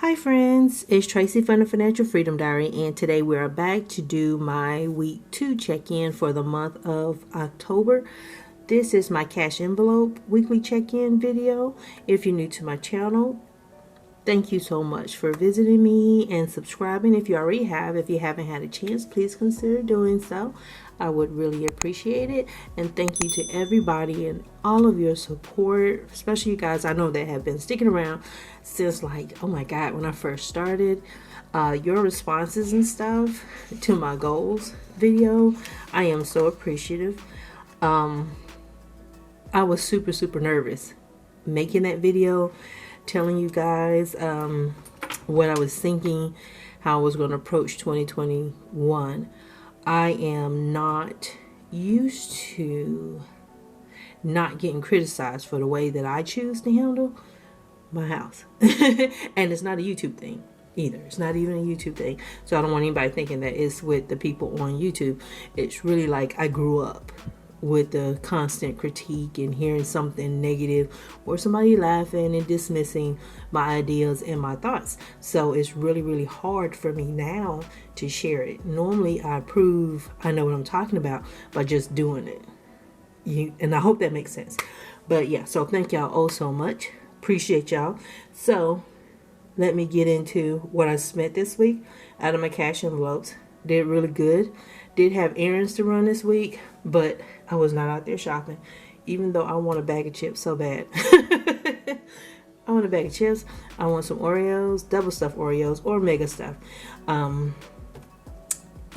Hi friends, it's Tracy from the Financial Freedom Diary, and today we are back to do my week 2 check-in for the month of October. This is my cash envelope weekly check-in video. If you're new to my channel, thank you so much for visiting me and subscribing. If you already have, if you haven't had a chance, please consider doing so. I would really appreciate it. And thank you to everybody and all of your support, especially you guys I know that have been sticking around since, like, oh my God, when I first started. Your responses and stuff to my goals video, I am so appreciative. I was super nervous making that video, telling you guys what I was thinking, how I was going to approach 2021. I am not used to not getting criticized for the way that I choose to handle my house. And it's not a YouTube thing either. It's not even a YouTube thing. So I don't want anybody thinking that it's with the people on YouTube. It's really like I grew up with the constant critique and hearing something negative or somebody laughing and dismissing my ideas and my thoughts. So it's really hard for me now to share it. Normally I prove I know what I'm talking about by just doing it. And I hope that makes sense. But yeah, so thank y'all oh so much. Appreciate y'all. So let me get into what I spent this week out of my cash envelopes. Did really good. Did have errands to run this week, but I was not out there shopping, even though I want a bag of chips so bad. I want a bag of chips. I want some Oreos, double stuffed Oreos, or mega stuff.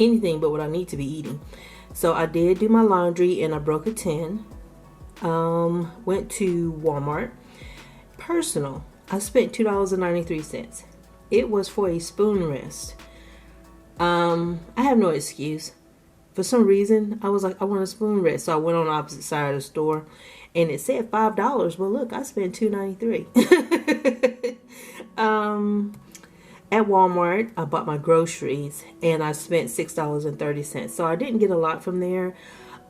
Anything but what I need to be eating. So I did do my laundry and I broke a 10. Went to Walmart. Personal, I spent $2.93. It was for a spoon rest. I have no excuse. For some reason, I was like, I want a spoon rest. So I went on the opposite side of the store and it said $5. Well, look, I spent $2.93. At Walmart, I bought my groceries and I spent $6.30. So I didn't get a lot from there.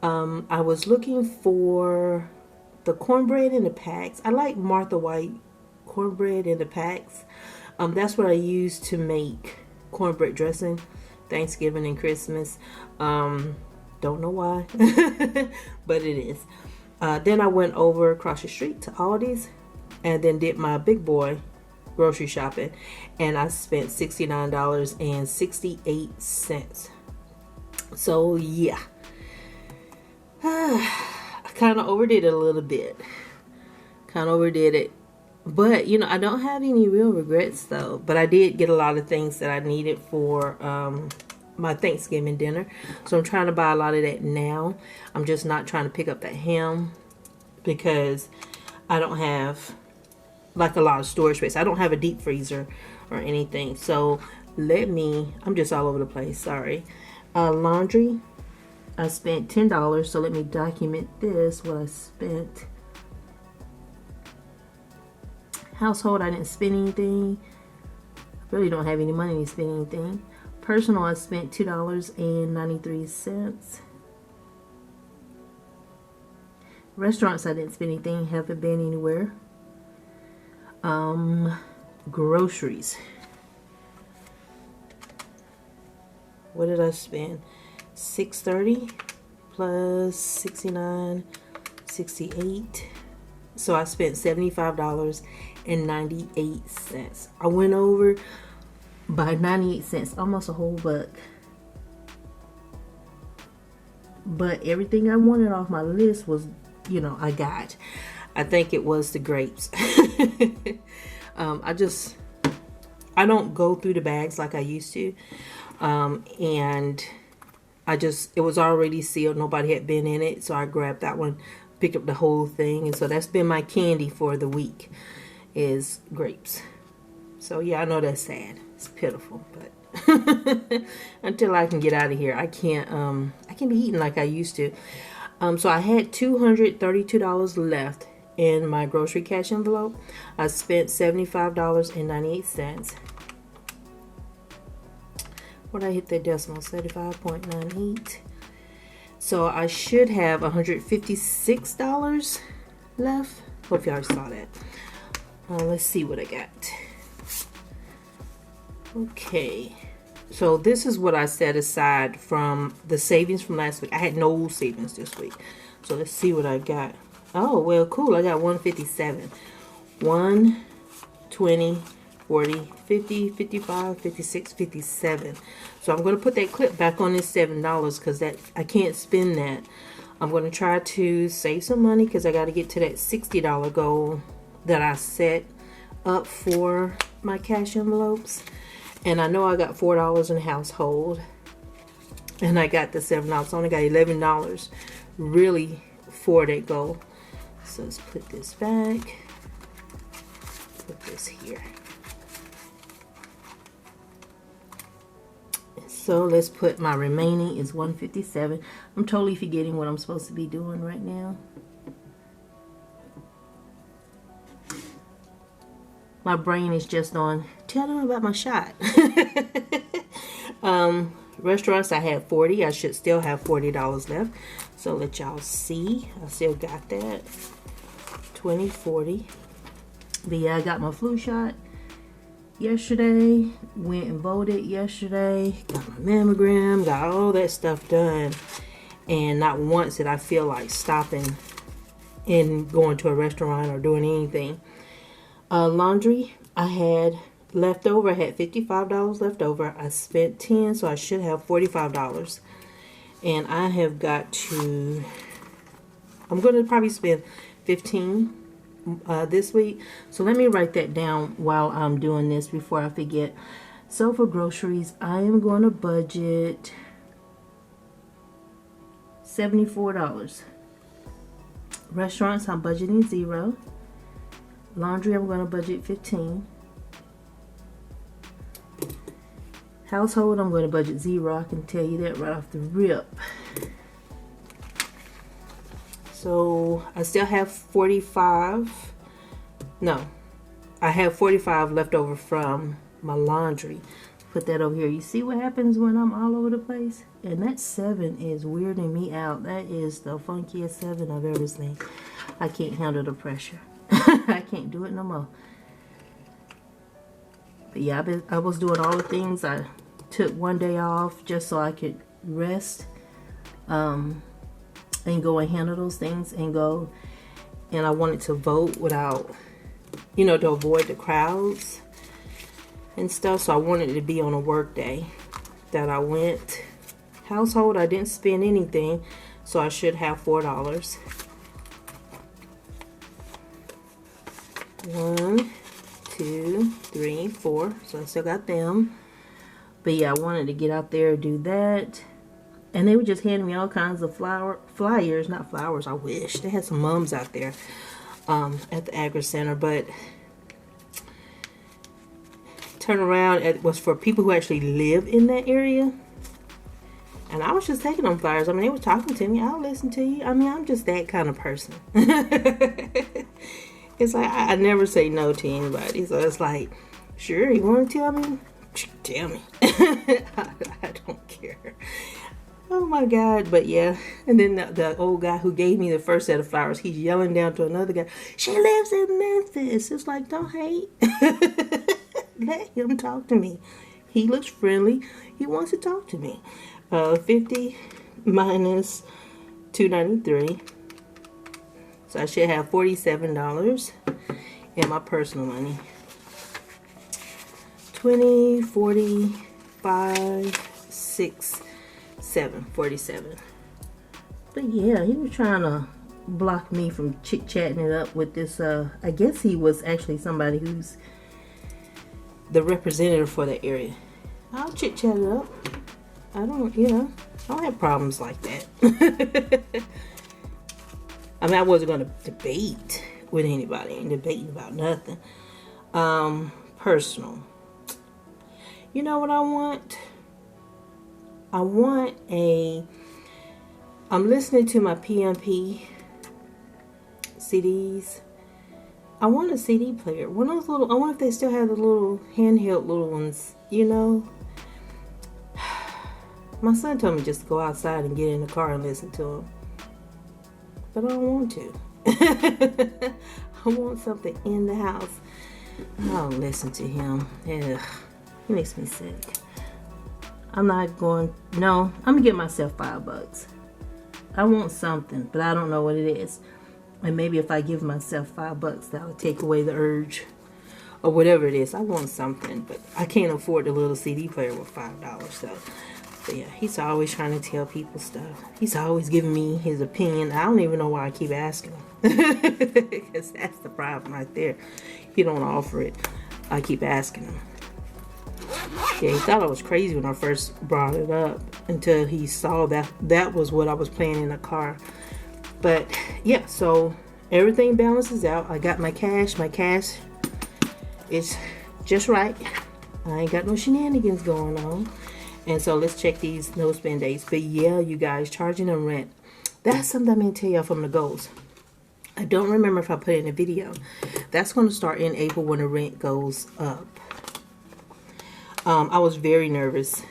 I was looking for the cornbread in the packs. I like Martha White cornbread in the packs. That's what I use to make cornbread dressing, Thanksgiving and Christmas. Don't know why, but it is. Then I went over across the street to Aldi's and then did my big boy grocery shopping, and I spent $69.68. So yeah, I kind of overdid it a little bit. But, you know, I don't have any real regrets, though. But I did get a lot of things that I needed for my Thanksgiving dinner. So I'm trying to buy a lot of that now. I'm just not trying to pick up that ham because I don't have, like, a lot of storage space. I don't have a deep freezer or anything. So I'm just all over the place. Sorry. Laundry, I spent $10. So let me document this, what I spent. Household, I didn't spend anything. I really don't have any money to spend anything. Personal, I spent $2.93. Restaurants, I didn't spend anything. Haven't been anywhere. Groceries. What did I spend? $6.30 plus $69.68. So I spent $75.98. I went over by 98 cents, almost a whole buck. But everything I wanted off my list was, you know, I got. I think it was the grapes. I don't go through the bags like I used to. And it was already sealed. Nobody had been in it. So I grabbed that one, picked up the whole thing. And so that's been my candy for the week, is grapes. So yeah, I know that's sad. It's pitiful, but until I can get out of here, I can't be eating like I used to. So I had $232 left in my grocery cash envelope. I spent $75.98. What did I hit that decimal? 75.98. So I should have $156 left. Hope y'all saw that. Let's see what I got. Okay, so this is what I set aside from the savings from last week. I had no savings this week, so let's see what I got. Oh, well, cool. I got 157, 1, 20, 40, 50, 55, 56, 57. So I'm going to put that clip back on this $7 because that I can't spend that. I'm going to try to save some money because I got to get to that $60 goal that I set up for my cash envelopes. And I know I got $4 in household. And I got the $7. I only got $11 really for that goal. So let's put this back. Put this here. So let's put my remaining is 157. I'm totally forgetting what I'm supposed to be doing right now. My brain is just on, tell them about my shot. Restaurants, I had 40. I should still have $40 left. So let y'all see. I still got that. 20, 40. But yeah, I got my flu shot yesterday. Went and voted yesterday. Got my mammogram. Got all that stuff done. And not once did I feel like stopping and going to a restaurant or doing anything. Laundry, I had leftover. I had $55 left over. I spent $10, so I should have $45. And I have got to, I'm going to probably spend $15 this week. So let me write that down while I'm doing this before I forget. So for groceries, I am going to budget $74. Restaurants, I'm budgeting $0. Laundry, I'm going to budget $15. Household, I'm going to budget $0. I can tell you that right off the rip. So I still have 45. No, I have 45 left over from my laundry. Put that over here. You see what happens when I'm all over the place? And that 7 is weirding me out. That is the funkiest 7 I've ever seen. I can't handle the pressure. I can't do it no more. But yeah, I was doing all the things. I took one day off just so I could rest and go and handle those things and go. And I wanted to vote without, you know, to avoid the crowds and stuff. So I wanted it to be on a work day that I went. Household, I didn't spend anything, so I should have $4. 1, 2, 3, 4. So I still got them. But yeah, I wanted to get out there and do that. And they were just handing me all kinds of flyers. Not flowers, I wish. They had some mums out there at the Agri Center. But turn around, it was for people who actually live in that area. And I was just taking them flyers. I mean, they were talking to me. I'll listen to you. I mean, I'm just that kind of person. It's like, I never say no to anybody. So it's like, sure, you want to tell me? Tell me. I don't care. Oh my God. But yeah. And then the old guy who gave me the first set of flowers, he's yelling down to another guy, she lives in Memphis. It's like, don't hate. Let him talk to me. He looks friendly. He wants to talk to me. 50 minus 293. So I should have $47 in my personal money. 20, 40, 5, 6, 7, 47. But yeah, he was trying to block me from chit-chatting it up with this, I guess he was actually somebody who's the representative for the area. I'll chit-chat it up. I don't, you know, I don't have problems like that. I mean, I wasn't going to debate with anybody. I ain't debating about nothing. Personal. You know what I want? I want I'm listening to my PMP CDs. I want a CD player. One of those little, I wonder if they still have the little handheld little ones, you know? My son told me just to go outside and get in the car and listen to them. But I don't want to. I want something in the house. I don't listen to him. Ugh. He makes me sick. I'm not going, no, I'm gonna give myself $5. I want something, but I don't know what it is. And maybe if I give myself $5, that'll take away the urge or whatever it is. I want something, but I can't afford the little CD player with $5. So, but yeah, he's always trying to tell people stuff. He's always giving me his opinion. I don't even know why I keep asking him. Because that's the problem right there. He don't offer it. I keep asking him. Yeah, he thought I was crazy when I first brought it up until he saw that was what I was playing in the car. But yeah, so everything balances out. I got my cash. My cash is just right. I ain't got no shenanigans going on. And so let's check these no spend dates. But yeah, you guys, charging them rent. That's something I'm going to tell y'all from the goals. I don't remember if I put it in a video. That's going to start in April when the rent goes up. I was very nervous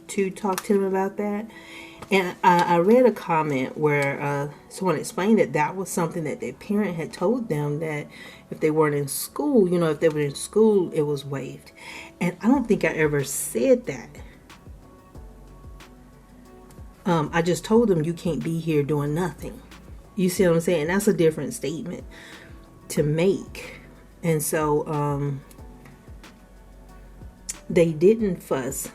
to talk to them about that. And I read a comment where someone explained that that was something that their parent had told them, that if they weren't in school, you know, if they were in school, it was waived. And I don't think I ever said that. I just told them you can't be here doing nothing. You see what I'm saying? That's a different statement to make. And so they didn't fuss.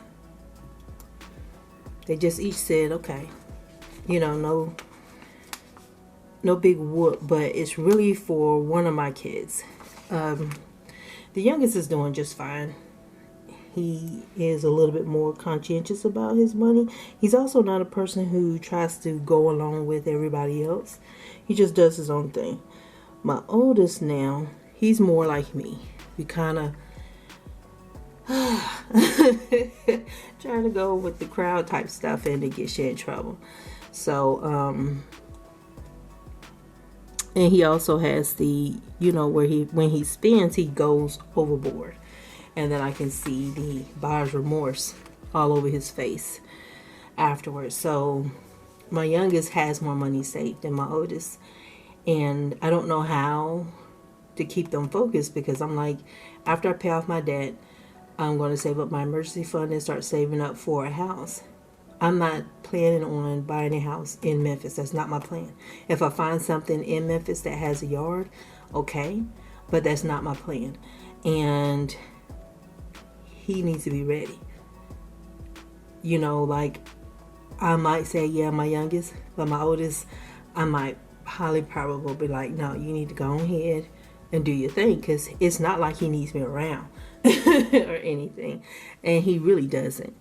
They just each said, okay, you know, no big whoop, but it's really for one of my kids. The youngest is doing just fine. He is a little bit more conscientious about his money. He's also not a person who tries to go along with everybody else. He just does his own thing. My oldest now, he's more like me. We kind of trying to go with the crowd type stuff and to get you in trouble. So, and he also has the, you know, where when he spends, he goes overboard. And then I can see the buyer's remorse all over his face afterwards. So my youngest has more money saved than my oldest. And I don't know how to keep them focused, because I'm like, after I pay off my debt, I'm going to save up my emergency fund and start saving up for a house. I'm not planning on buying a house in Memphis. That's not my plan. If I find something in Memphis that has a yard, okay, but that's not my plan. And he needs to be ready. You know, like, I might say, yeah, my youngest, but my oldest, I might highly probably be like, no, you need to go ahead and do your thing, because it's not like he needs me around or anything, and he really doesn't.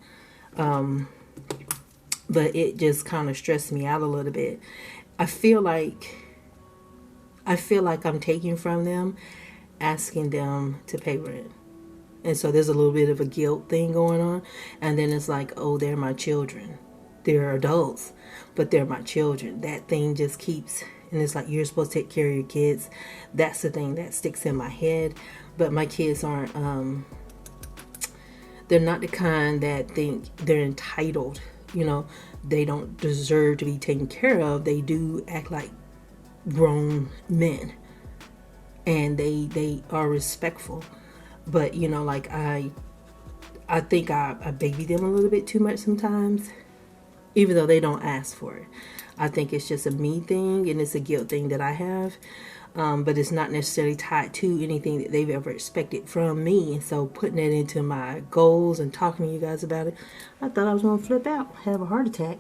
But it just kind of stressed me out a little bit. I feel like I'm taking from them, asking them to pay rent. And so there's a little bit of a guilt thing going on. And then it's like, oh, they're my children. They're adults, but they're my children. That thing just keeps, and it's like, you're supposed to take care of your kids. That's the thing that sticks in my head. But my kids aren't, they're not the kind that think they're entitled. You know, they don't deserve to be taken care of. They do act like grown men. And they are respectful. But, you know, like, I think I baby them a little bit too much sometimes, even though they don't ask for it. I think it's just a me thing, and it's a guilt thing that I have. But it's not necessarily tied to anything that they've ever expected from me. So putting it into my goals and talking to you guys about it, I thought I was going to flip out, have a heart attack.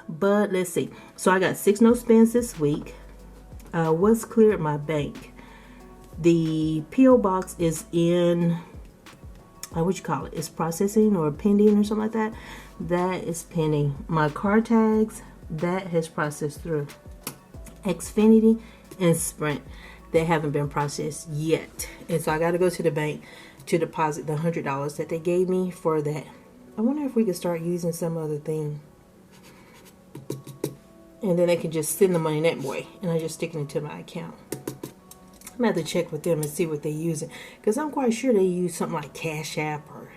But let's see. So I got 6 no spends this week. What's cleared my bank? The P.O. box is in, what you call it? It's processing or pending or something like that. That is pending. My car tags, that has processed through. Xfinity and Sprint, they haven't been processed yet. And so I got to go to the bank to deposit the $100 that they gave me for that. I wonder if we could start using some other thing. And then they can just send the money that way. And I just stick it into my account. I'm going to have to check with them and see what they're using. Because I'm quite sure they use something like Cash App or...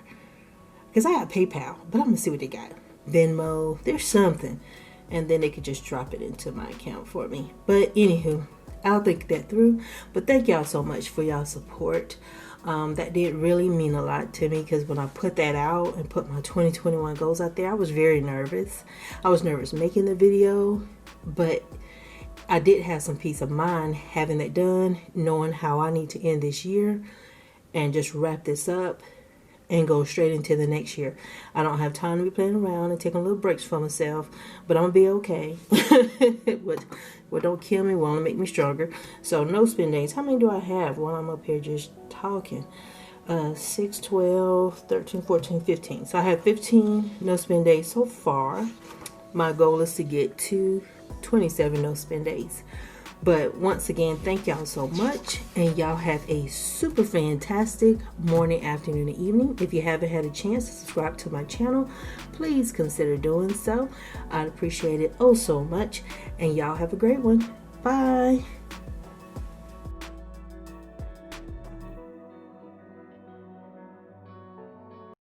Because I have PayPal, but I'm going to see what they got. Venmo, there's something. And then they could just drop it into my account for me. But anywho, I'll think that through. But thank y'all so much for y'all support. That did really mean a lot to me, because when I put that out and put my 2021 goals out there, I was very nervous. I was nervous making the video, but I did have some peace of mind having that done, knowing how I need to end this year and just wrap this up and go straight into the next year. I don't have time to be playing around and taking little breaks for myself, but I'm gonna be okay. What don't kill me will only make me stronger. So no spend days. How many do I have while I'm up here just talking? 6, 12, 13, 14, 15. So I have 15 no spend days so far. My goal is to get to 27 no spend days. But once again, thank y'all so much, and y'all have a super fantastic morning, afternoon, and evening. If you haven't had a chance to subscribe to my channel, please consider doing so. I'd appreciate it oh so much, and y'all have a great one. Bye.